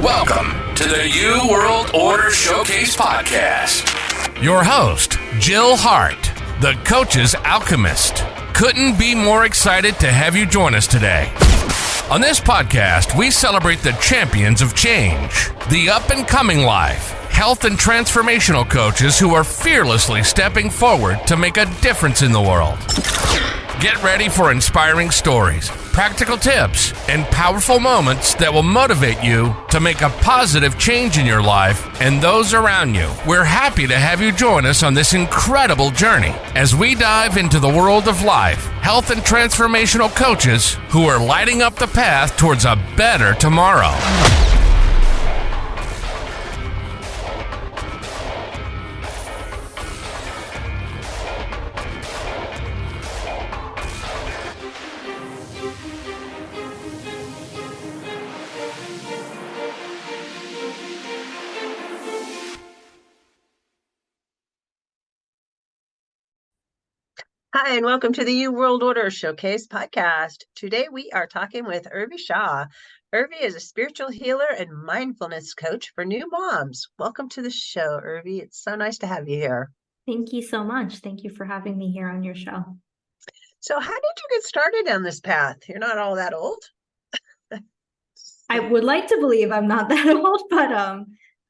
Welcome to the New World Order Showcase Podcast. Your host, Jill Hart, the Coach's Alchemist. Couldn't be more excited to have you join us today. On this podcast, we celebrate the champions of change, the up-and-coming life, health and transformational coaches who are fearlessly stepping forward to make a difference in the world. Get ready for inspiring stories, practical tips, and powerful moments that will motivate you to make a positive change in your life and those around you. We're happy to have you join us on this incredible journey as we dive into the world of life, health, and transformational coaches who are lighting up the path towards a better tomorrow. Hi, and welcome to the New World Order Showcase Podcast. Today we are talking with Urvi Shah. Urvi is a spiritual healer and mindfulness coach for new moms. Welcome to the show, Urvi. It's so nice to have you here. Thank you so much. Thank you for having me here on your show. So how did you get started down this path? You're not all that old. I would like to believe I'm not that old, but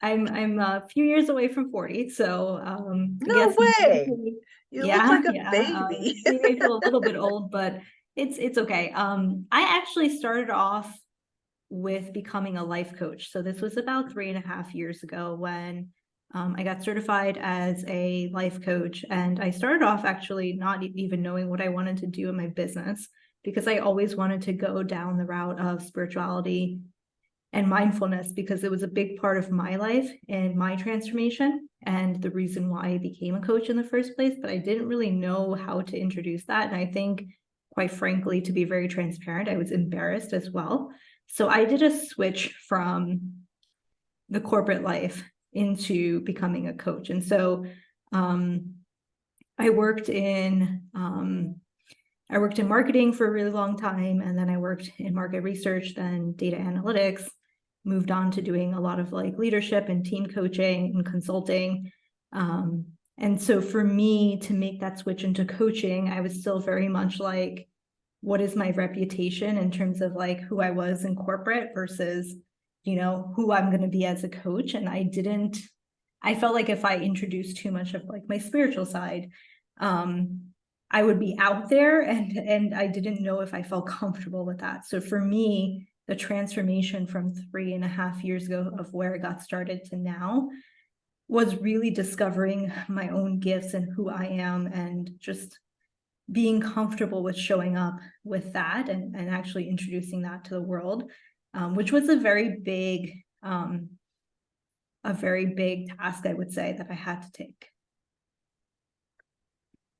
I'm a few years away from 40. So No way. You look like a baby. You may feel a little bit old, but it's okay. I actually started off with becoming a life coach. So this was about 3.5 years ago when I got certified as a life coach. And I started off actually not even knowing what I wanted to do in my business, because I always wanted to go down the route of spirituality and mindfulness, because it was a big part of my life and my transformation and the reason why I became a coach in the first place. But I didn't really know how to introduce that. And I think, quite frankly, to be very transparent, I was embarrassed as well. So I did a switch from the corporate life into becoming a coach. And so I worked in marketing for a really long time, and then I worked in market research, then data analytics, moved on to doing a lot of like leadership and team coaching and consulting. And so for me to make that switch into coaching, I was still very much like, what is my reputation in terms of like who I was in corporate versus, who I'm going to be as a coach. And I felt like if I introduced too much of like my spiritual side, I would be out there, and I didn't know if I felt comfortable with that. So for me, the transformation from 3.5 years ago of where I got started to now was really discovering my own gifts and who I am, and just being comfortable with showing up with that and actually introducing that to the world, which was a very big task, I would say, that I had to take.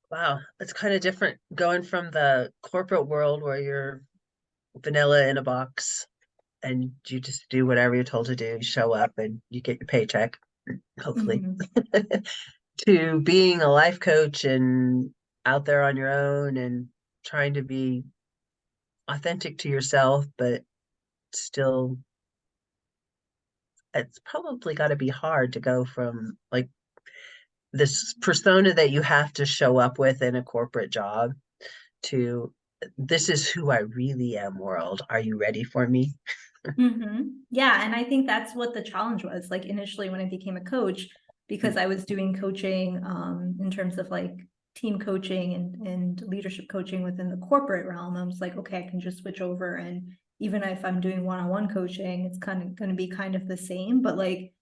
Wow, it's kind of different going from the corporate world where you're vanilla in a box and you just do whatever you're told to do, you show up and you get your paycheck, hopefully, to being a life coach and out there on your own and trying to be authentic to yourself, but still, it's probably got to be hard to go from like this persona that you have to show up with in a corporate job to this is who I really am, world. Are you ready for me? Yeah. And I think that's what the challenge was. Like initially when I became a coach, because I was doing coaching in terms of like team coaching and leadership coaching within the corporate realm, I was like, okay, I can just switch over. And even if I'm doing one-on-one coaching, it's kind of going to be kind of the same. But like,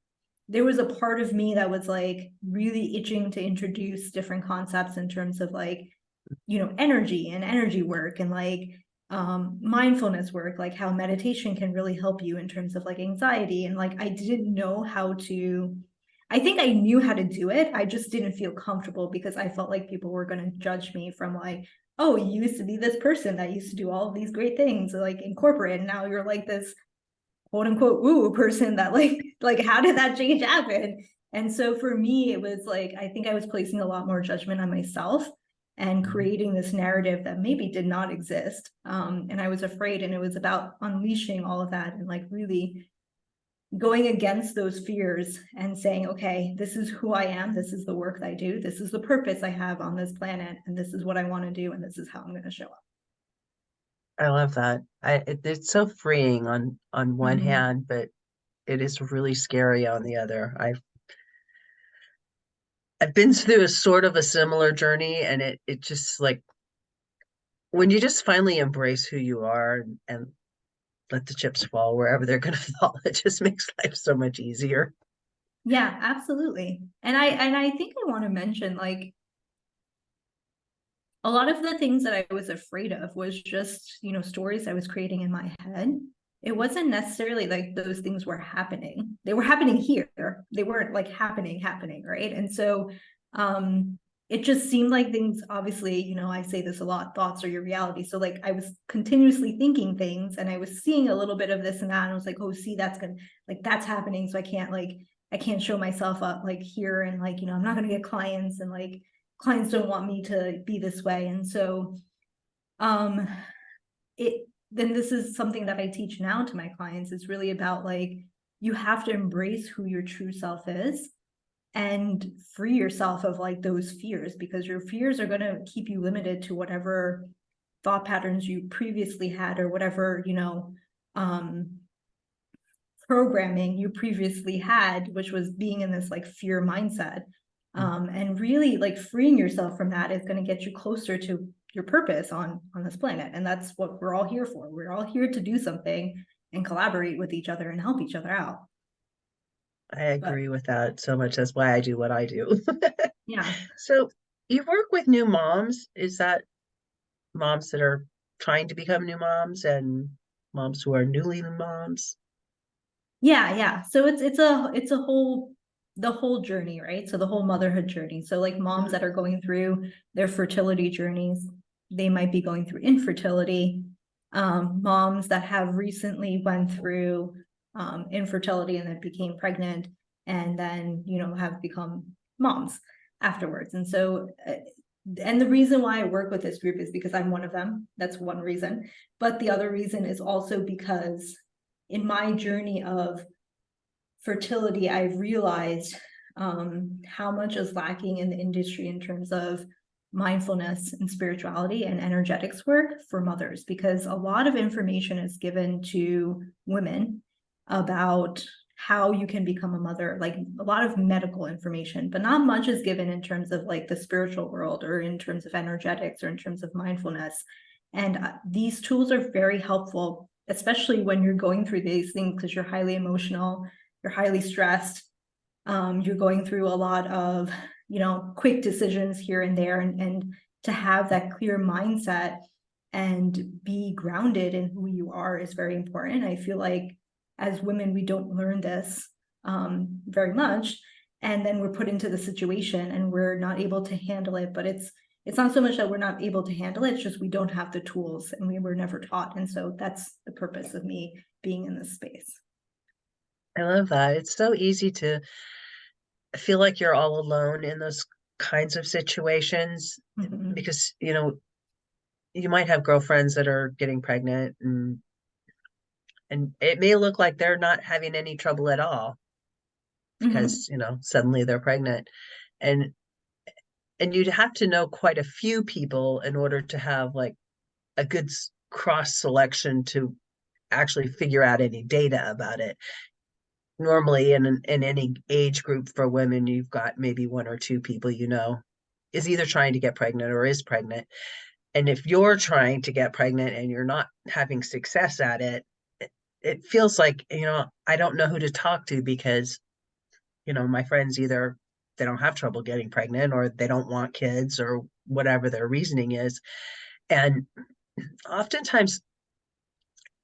there was a part of me that was like really itching to introduce different concepts in terms of like, energy and energy work and like mindfulness work, like how meditation can really help you in terms of like anxiety. And like, I didn't know I think I knew how to do it. I just didn't feel comfortable because I felt like people were going to judge me from like, oh, you used to be this person that used to do all of these great things like in corporate, and now you're like this quote unquote woo person that like how did that change happen? And so for me, it was like, I think I was placing a lot more judgment on myself and creating this narrative that maybe did not exist. And I was afraid, and it was about unleashing all of that and like really going against those fears and saying, okay, this is who I am. This is the work that I do. This is the purpose I have on this planet. And this is what I want to do. And this is how I'm going to show up. I love that. It's so freeing on one hand, but it is really scary on the other. I've been through a sort of a similar journey, and it just like when you just finally embrace who you are and let the chips fall wherever they're going to fall, it just makes life so much easier. Yeah, absolutely. And I think I want to mention, like, a lot of the things that I was afraid of was just, stories I was creating in my head. It wasn't necessarily like those things were happening. They were happening here. They weren't like happening, right? And so it just seemed like things, obviously, I say this a lot, thoughts are your reality. So like I was continuously thinking things and I was seeing a little bit of this and that. And I was like, oh, see, that's happening. So I can't show myself up like here and like, I'm not going to get clients and like clients don't want me to be this way. And so then this is something that I teach now to my clients. It's really about like, you have to embrace who your true self is and free yourself of like those fears, because your fears are going to keep you limited to whatever thought patterns you previously had or whatever, programming you previously had, which was being in this like fear mindset. And really like freeing yourself from that is going to get you closer to your purpose on this planet. And that's what we're all here for. We're all here to do something and collaborate with each other and help each other out. I agree with that so much. That's why I do what I do. Yeah. So you work with new moms. Is that moms that are trying to become new moms and moms who are newly moms? Yeah. So it's a whole the whole journey, right? So the whole motherhood journey. So like moms that are going through their fertility journeys, they might be going through infertility. Moms that have recently went through infertility and then became pregnant and then, have become moms afterwards. And so, and the reason why I work with this group is because I'm one of them. That's one reason. But the other reason is also because in my journey of fertility, I've realized how much is lacking in the industry in terms of mindfulness and spirituality and energetics work for mothers, because a lot of information is given to women about how you can become a mother, like a lot of medical information, but not much is given in terms of like the spiritual world or in terms of energetics or in terms of mindfulness. And these tools are very helpful, especially when you're going through these things, because you're highly emotional, you're highly stressed, you're going through a lot of, quick decisions here and there, and to have that clear mindset and be grounded in who you are is very important. I feel like as women, we don't learn this very much. And then we're put into the situation and we're not able to handle it. But it's not so much that we're not able to handle it, it's just we don't have the tools and we were never taught. And so that's the purpose of me being in this space. I love that. It's so easy to feel like you're all alone in those kinds of situations because, you might have girlfriends that are getting pregnant and it may look like they're not having any trouble at all because, suddenly they're pregnant. And you'd have to know quite a few people in order to have like a good cross selection to actually figure out any data about it. Normally in any age group for women, you've got maybe one or two people is either trying to get pregnant or is pregnant. And if you're trying to get pregnant and you're not having success at it, it feels like, I don't know who to talk to because, my friends either they don't have trouble getting pregnant or they don't want kids or whatever their reasoning is. And oftentimes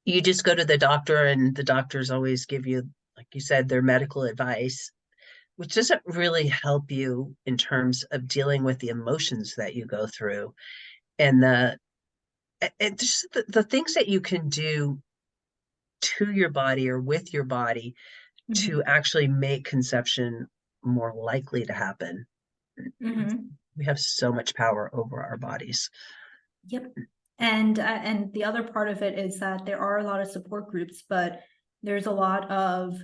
you just go to the doctor and the doctors always give you, like you said, their medical advice, which doesn't really help you in terms of dealing with the emotions that you go through and the things that you can do to your body or with your body to actually make conception more likely to happen. We have so much power over our bodies. Yep. And the other part of it is that there are a lot of support groups, but there's a lot of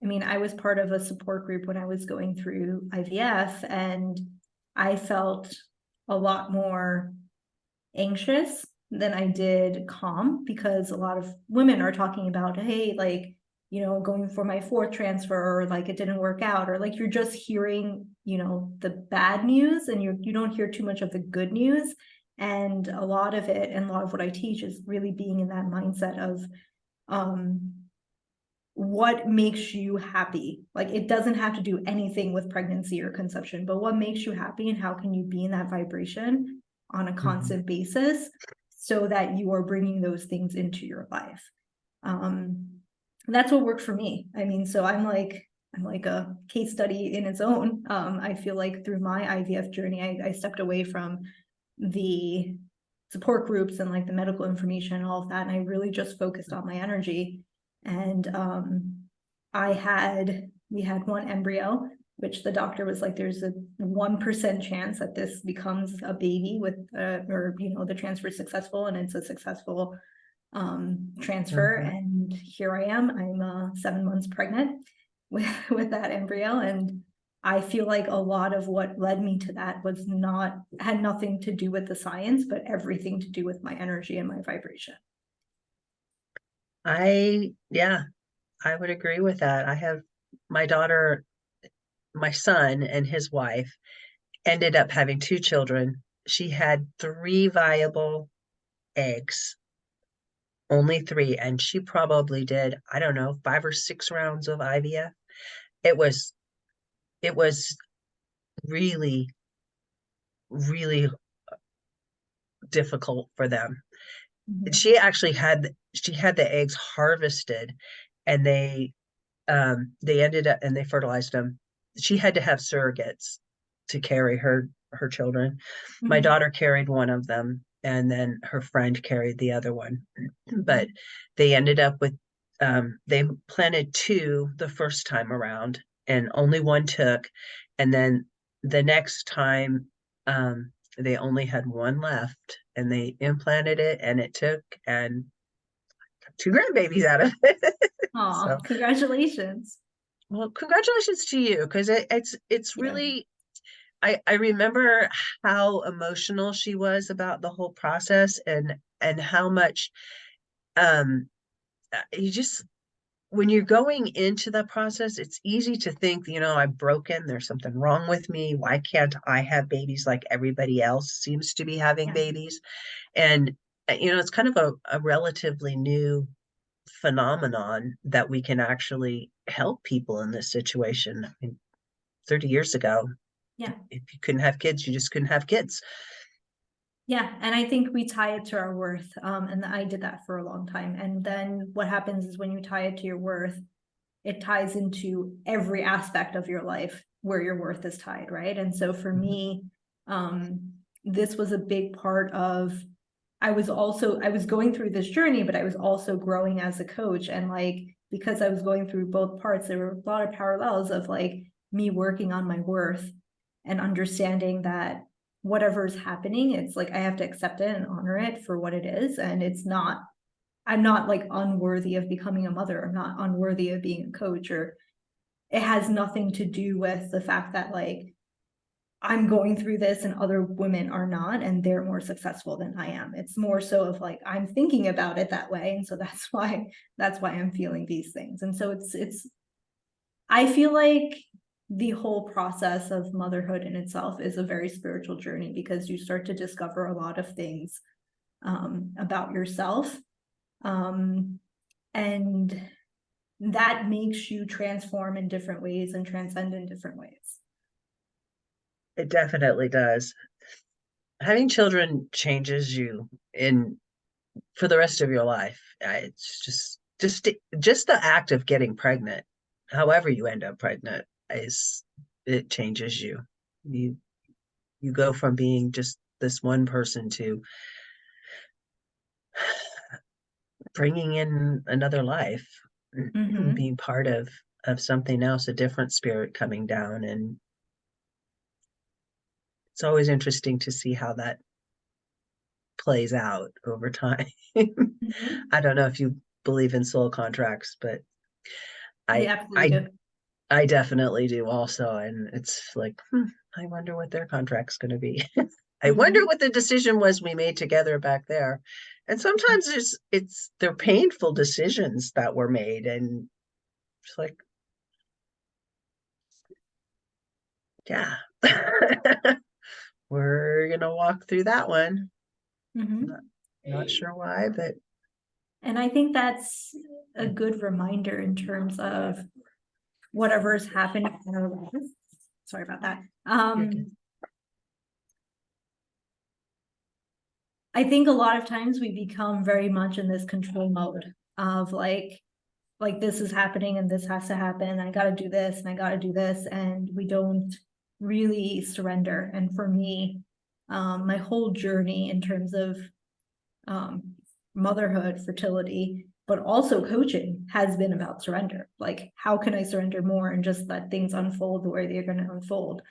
I mean, I was part of a support group when I was going through IVF, and I felt a lot more anxious than I did calm, because a lot of women are talking about, hey, like, you know, going for my fourth transfer, or like it didn't work out, or like you're just hearing, you know, the bad news, and you don't hear too much of the good news. And a lot of it, and a lot of what I teach, is really being in that mindset of what makes you happy. Like, it doesn't have to do anything with pregnancy or conception, but what makes you happy, and how can you be in that vibration on a constant basis so that you are bringing those things into your life. That's what worked for me. I mean, so I'm like a case study in its own. I feel like through my IVF journey, I stepped away from the support groups and like the medical information and all of that, and I really just focused on my energy. And we had one embryo, which the doctor was like, there's a 1% chance that this becomes a baby with or you know, the transfer is successful, and it's a successful transfer. And here I am. I'm 7 months pregnant with that embryo, and I feel like a lot of what led me to that had nothing to do with the science, but everything to do with my energy and my vibration. I would agree with that. I have my daughter, my son and his wife ended up having 2 children. She had 3 viable eggs, only 3, and she probably did, I don't know, 5 or 6 rounds of IVF. It was really, really difficult for them. She actually had the eggs harvested, and they ended up, and they fertilized them. She had to have surrogates to carry her children. My daughter carried one of them, and then her friend carried the other one. But they ended up with they planted 2 the first time around, and only one took. And then the next time they only had 1 left, and they implanted it, and it took, and 2 grandbabies out of it. Oh, So, congratulations. well, congratulations to you, because it's really, I remember how emotional she was about the whole process, and how much you just, when you're going into the process, it's easy to think, you know, I'm broken, there's something wrong with me, why can't I have babies like everybody else seems to be having babies? And you know, it's kind of a relatively new phenomenon that we can actually help people in this situation. I mean, 30 years ago, if you couldn't have kids, you just couldn't have kids. Yeah, and I think we tie it to our worth. And I did that for a long time. And then what happens is, when you tie it to your worth, it ties into every aspect of your life where your worth is tied, right? And so for me, this was a big part of, I was going through this journey, but I was also growing as a coach. And like, because I was going through both parts, there were a lot of parallels of like me working on my worth and understanding that whatever is happening, it's like I have to accept it and honor it for what it is. And I'm not like unworthy of becoming a mother. I'm not unworthy of being a coach, or it has nothing to do with the fact that like I'm going through this and other women are not, and they're more successful than I am. It's more so of like, I'm thinking about it that way. And so that's why I'm feeling these things. And so I feel like the whole process of motherhood in itself is a very spiritual journey, because you start to discover a lot of things about yourself. And that makes you transform in different ways and transcend in different ways. It definitely does. Having children changes you for the rest of your life. It's just the act of getting pregnant, however you end up pregnant, it changes you. You go from being just this one person to bringing in another life, being part of something else, a different spirit coming down. And it's always interesting to see how that plays out over time. I don't know if you believe in soul contracts, but We I absolutely do. I definitely do also. And it's like, I wonder what their contract's going to be. I wonder what the decision was we made together back there. And sometimes they're painful decisions that were made. And it's like, yeah, we're going to walk through that one. Mm-hmm. Not sure why, but And I think that's a good reminder in terms of whatever is happening in our lives. Sorry about that. I think a lot of times we become very much in this control mode of like this is happening and this has to happen. I got to do this and I got to do this. And we don't really surrender. And for me, my whole journey in terms of motherhood, fertility, but also coaching has been about surrender. Like, how can I surrender more and just let things unfold the way they're going to unfold?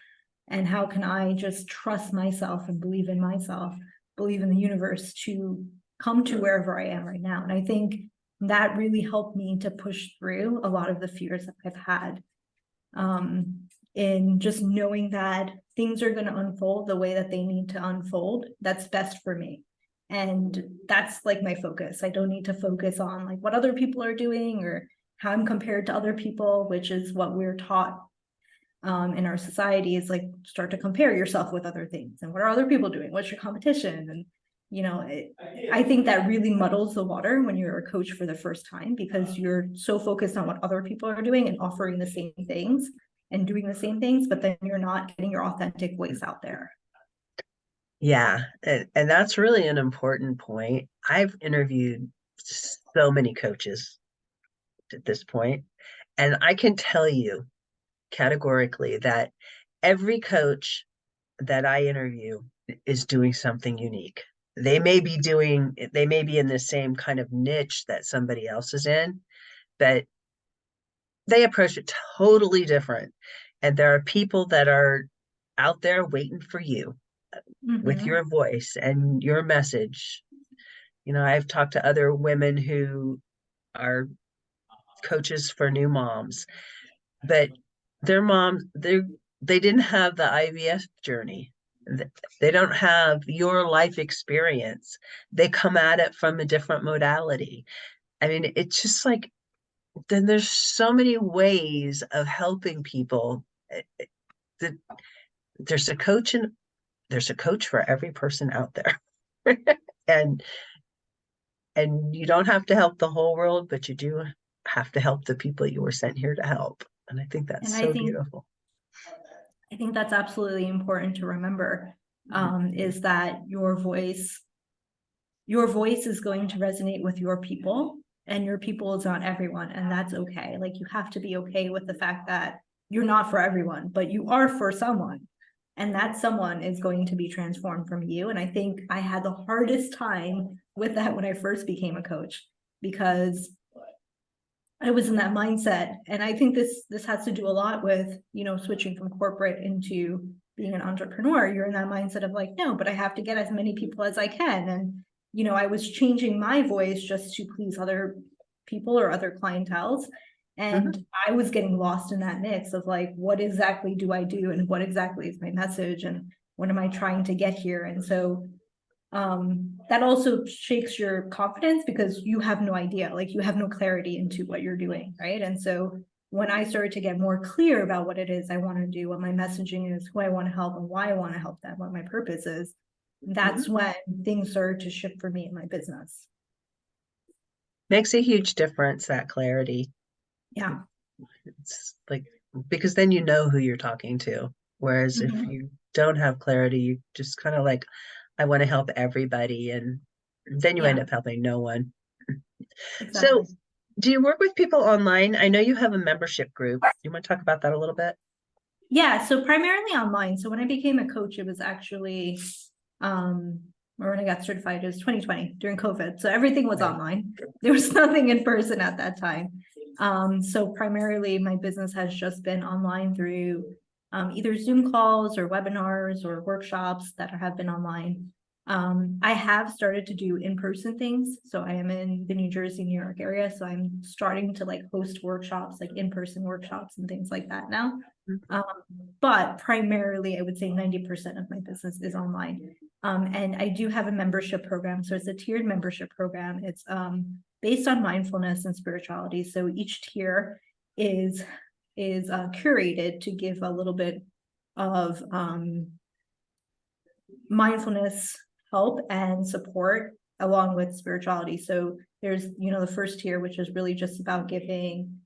And how can I just trust myself and believe in myself, believe in the universe to come to wherever I am right now? And I think that really helped me to push through a lot of the fears that I've had, in just knowing that things are going to unfold the way that they need to unfold. That's best for me. And that's like my focus. I don't need to focus on like what other people are doing or how I'm compared to other people, which is what we're taught in our society, is like start to compare yourself with other things. And what are other people doing? What's your competition? And I think that really muddles the water when you're a coach for the first time, because you're so focused on what other people are doing and offering the same things and doing the same things, but then you're not getting your authentic voice out there. yeah, and that's really an important point. I've interviewed so many coaches at this point, and I can tell you categorically that every coach that I interview is doing something unique. They may be in the same kind of niche that somebody else is in, but they approach it totally different. And there are people that are out there waiting for you with your voice and your message. I've talked to other women who are coaches for new moms, but their moms, they didn't have the IVF journey. They don't have your life experience. They come at it from a different modality. I mean, it's just like, then there's so many ways of helping people. There's a coach for every person out there. and you don't have to help the whole world, but you do have to help the people you were sent here to help. And I think that's so beautiful. I think that's absolutely important to remember, is that your voice is going to resonate with your people, and your people is not everyone. And that's okay. Like, you have to be okay with the fact that you're not for everyone, but you are for someone. And that someone is going to be transformed from you. And I think I had the hardest time with that when I first became a coach, because I was in that mindset. And I think this has to do a lot with, switching from corporate into being an entrepreneur. You're in that mindset of like, no, but I have to get as many people as I can. And, I was changing my voice just to please other people or other clienteles. And I was getting lost in that mix of like, what exactly do I do? And what exactly is my message? And what am I trying to get here? And so that also shakes your confidence, because you have no idea, like you have no clarity into what you're doing, right? And so when I started to get more clear about what it is I want to do, what my messaging is, who I want to help and why I want to help them, what my purpose is, that's when things started to shift for me in my business. Makes a huge difference, that clarity. Yeah. It's like, because then you know who you're talking to. Whereas if you don't have clarity, you just kind of like, I want to help everybody. And then you end up helping no one. Exactly. So do you work with people online? I know you have a membership group. You want to talk about that a little bit? Yeah. So primarily online. So when I became a coach, it was actually, or when I got certified, it was 2020 during COVID. So everything was online. There was nothing in person at that time. So primarily my business has just been online through either Zoom calls or webinars or workshops that have been online. I have started to do in-person things. So I am in the New Jersey, New York area. So I'm starting to like host workshops, like in-person workshops and things like that now. But primarily, I would say 90% of my business is online. And I do have a membership program. So it's a tiered membership program. It's based on mindfulness and spirituality. So each tier is curated to give a little bit of mindfulness help and support along with spirituality. So there's, the first tier, which is really just about giving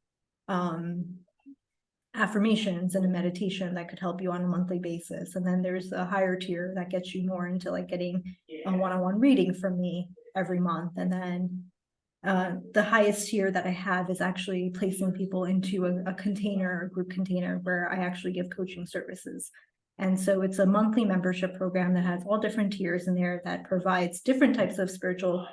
affirmations and a meditation that could help you on a monthly basis. And then there's a higher tier that gets you more into like getting a one-on-one reading from me every month. And then the highest tier that I have is actually placing people into a container, a group container, where I actually give coaching services. And so it's a monthly membership program that has all different tiers in there that provides different types of spiritual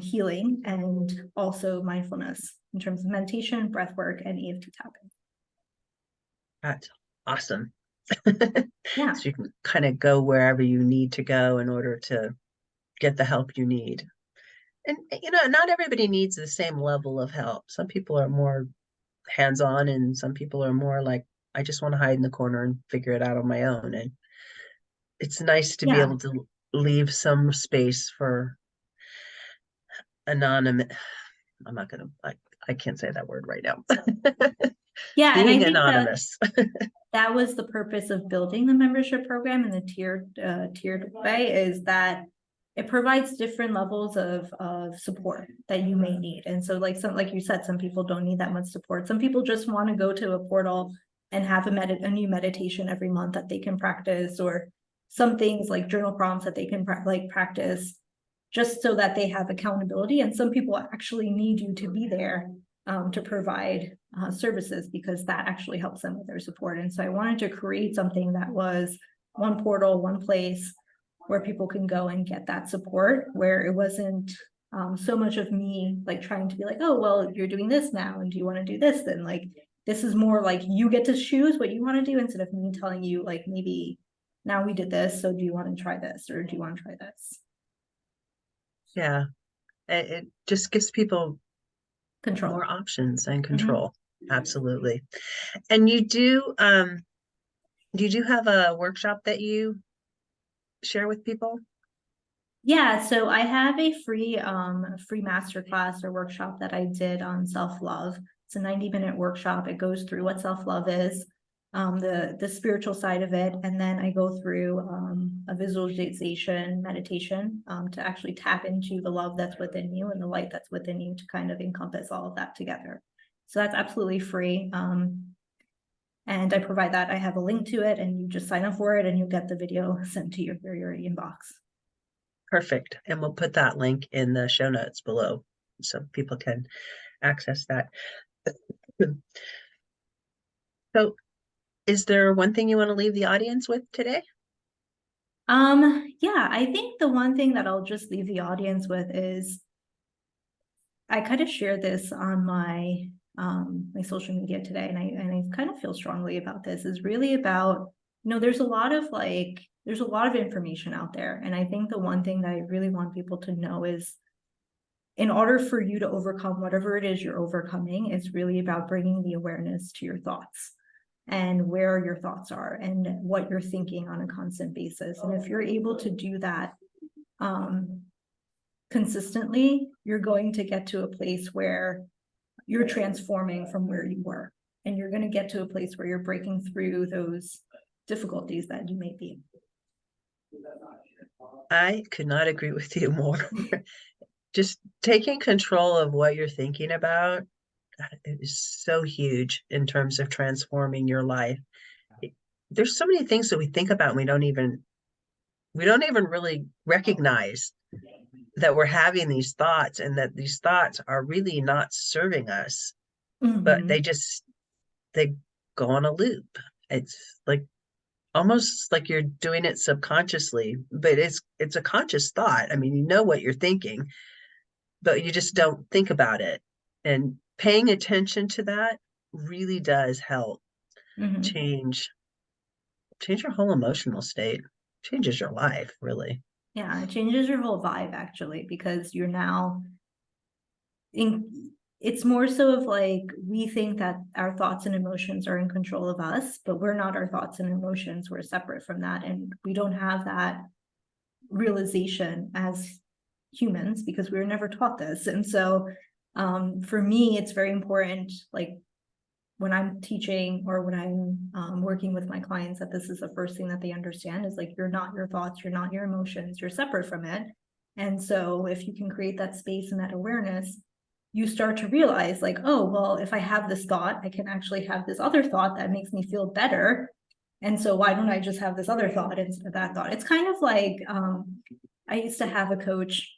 healing and also mindfulness in terms of meditation, breath work, and EFT tapping. That's awesome. Yeah. So you can kind of go wherever you need to go in order to get the help you need. And, not everybody needs the same level of help. Some people are more hands-on and some people are more like, I just want to hide in the corner and figure it out on my own. And it's nice to be able to leave some space for anonymous. I'm not going to, I can't say that word right now. Yeah. Being and I think anonymous. that was the purpose of building the membership program in the tiered way, is that it provides different levels of support that you may need. And so like you said, some people don't need that much support. Some people just want to go to a portal and have a new meditation every month that they can practice, or some things like journal prompts that they can practice just so that they have accountability. And some people actually need you to be there to provide services, because that actually helps them with their support. And so I wanted to create something that was one portal, one place where people can go and get that support, where it wasn't so much of me like trying to be like, oh, well, you're doing this now, and do you want to do this? Then like, this is more like you get to choose what you want to do, instead of me telling you like, maybe now we did this, so do you want to try this, or do you want to try this? Yeah. It just gives people Control. more options and control. Absolutely. And you do have a workshop that you share with people? Yeah, so I have a free masterclass or workshop that I did on self-love. It's a 90-minute workshop. It goes through what self-love is, the spiritual side of it, and then I go through a visualization meditation to actually tap into the love that's within you and the light that's within you, to kind of encompass all of that together. So that's absolutely free. And I provide that. I have a link to it, and you just sign up for it and you'll get the video sent to your inbox. Perfect. And we'll put that link in the show notes below so people can access that. So is there one thing you want to leave the audience with today? Yeah, I think the one thing that I'll just leave the audience with is, I kind of shared this on my my social media today, and I kind of feel strongly about this, is really about, there's a lot of information out there. And I think the one thing that I really want people to know is, in order for you to overcome whatever it is you're overcoming, it's really about bringing the awareness to your thoughts and where your thoughts are and what you're thinking on a constant basis. And if you're able to do that consistently, you're going to get to a place where you're transforming from where you were, and you're going to get to a place where you're breaking through those difficulties that you may be. I could not agree with you more. Just taking control of what you're thinking about, it is so huge in terms of transforming your life. There's so many things that we think about and we don't even really recognize that we're having these thoughts, and that these thoughts are really not serving us, but they go on a loop. It's like almost like you're doing it subconsciously, but it's a conscious thought. I mean, you know what you're thinking, but you just don't think about it. And paying attention to that really does help change your whole emotional state, changes your life, really. Yeah, it changes your whole vibe actually, because you're now it's more so of like, we think that our thoughts and emotions are in control of us, but we're not our thoughts and emotions. We're separate from that. And we don't have that realization as humans because we were never taught this. And so for me, it's very important, like when I'm teaching or when I'm working with my clients, that this is the first thing that they understand is like, you're not your thoughts, you're not your emotions, you're separate from it. And so if you can create that space and that awareness, you start to realize like, oh, well, if I have this thought, I can actually have this other thought that makes me feel better. And so why don't I just have this other thought instead of that thought? It's kind of like, I used to have a coach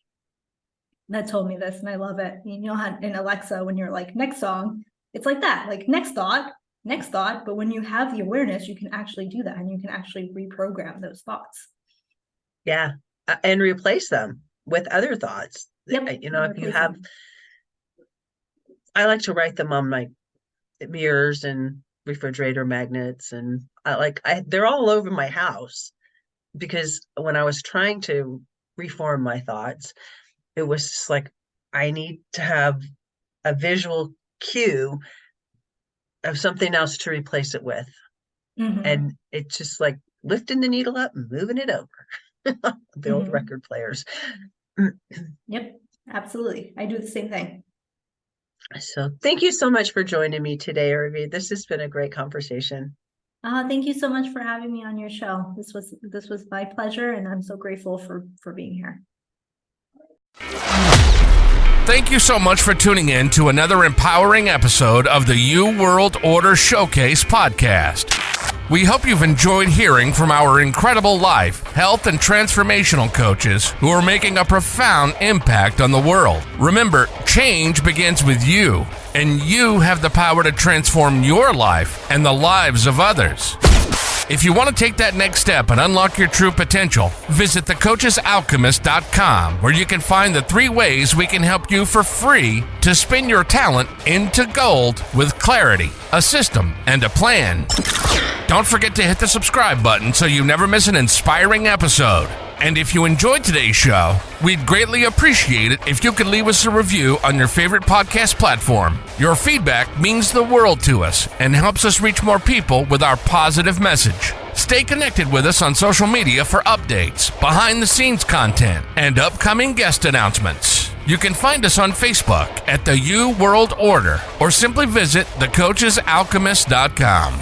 that told me this, and I love it. You know how in Alexa, when you're like, next song, it's like that, like next thought. But when you have the awareness, you can actually do that and you can actually reprogram those thoughts. Yeah. And replace them with other thoughts. Yep. You know, if you have, I like to write them on my mirrors and refrigerator magnets, and they're all over my house, because when I was trying to reform my thoughts, it was just like, I need to have a visual cue of something else to replace it with. And it's just like lifting the needle up and moving it over. The old record players. Yep, absolutely. I do the same thing. So thank you so much for joining me today, Urvi. This has been a great conversation. Thank you so much for having me on your show. This was my pleasure, and I'm so grateful for being here. Thank you so much for tuning in to another empowering episode of the You World Order Showcase podcast. We hope you've enjoyed hearing from our incredible life, health, and transformational coaches who are making a profound impact on the world. Remember, change begins with you, and you have the power to transform your life and the lives of others. If you want to take that next step and unlock your true potential, visit thecoachesalchemist.com, where you can find the 3 ways we can help you for free to spin your talent into gold with clarity, a system, and a plan. Don't forget to hit the subscribe button so you never miss an inspiring episode. And if you enjoyed today's show, we'd greatly appreciate it if you could leave us a review on your favorite podcast platform. Your feedback means the world to us and helps us reach more people with our positive message. Stay connected with us on social media for updates, behind-the-scenes content, and upcoming guest announcements. You can find us on Facebook at the You World Order, or simply visit thecoachesalchemist.com.